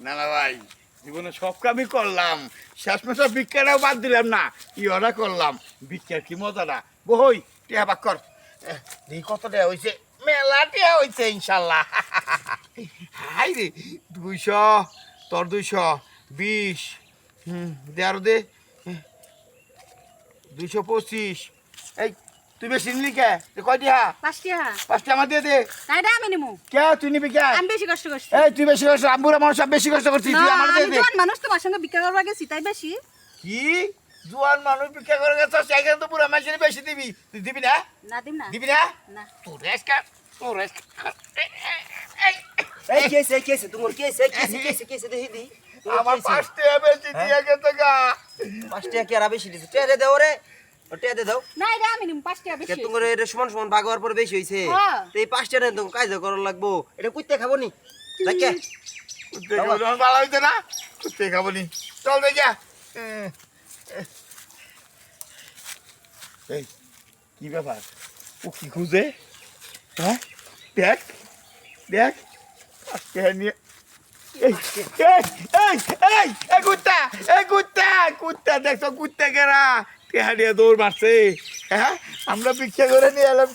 না না ভাই, জীবনে সব কামই করলাম, শেষমেশ ভিক্ষাটাও বাদ দিলাম না, ইহরা করলাম। ভিক্ষার কি মজাটা, বই টিয়া বাক কর। দেখি কত টাকা হয়েছে, মেলা টিয়া হয়েছে ইনশাল্লাহ। হাই রে, 200, তোর 220, দে আরো দে, 225। এই তুই বেশি নিলি কে? কয় টিয়া? 5 টাকা। 5 টাকা আমার দিয়ে দে। তাই দা আমি নিমু। কে তুই নিবি কে? আমি বেশি কষ্ট করছি। এই তুই বেশি কষ্ট, আম্বুরা মানুষ সব বেশি কষ্ট করছিস, তুই আমার দিয়ে আমি দে। জোয়ান মানুষ তোমার সঙ্গে ভিক্ষা করবা গেছি তাই বেশি। কি জোয়ান মানুষ ভিক্ষা করে গেছ, সেখানে তো পুরো মাসের বেশি দিবি, তুই দিবি না? না দিম না। দিবি না? না। তোর রেস্কা, তোর রেস্কা। এই কেসে তোমার কেসে দেখি দি আমার 5 টাকা বেশি দিয়ে গেছে গা। 5 টাকা কি আর বেশি দিছে টেয়া দাও রে টেয়া দাও না এটা আমি নিমু 5 টাকা কে বেশি। তোমার এটা সমান সমান ভাগ হওয়ার পরে বেশি হইছে হ্যাঁ। তো এই 5 টাকা তো কাজ করা লাগবো এটা কুইতে খাবো নি দেখে কুত্তে খাবো, যখন ভালো হইতে না, কুত্তে খাবো নি। চল দেখা। এই কি ব্যাপার, ও কি খুঁজে? হ্যাঁ দেখ দেখ, আজকে নিয়ে এই এই এই এই এই কুত্তা, এই কুত্তা, কুত্তা দেখছো, কুত্তা কেরা টেহা দিয়ে দৌড় মারছে। হ্যাঁ আমরা ভিক্ষা করে নিয়ে এলাম।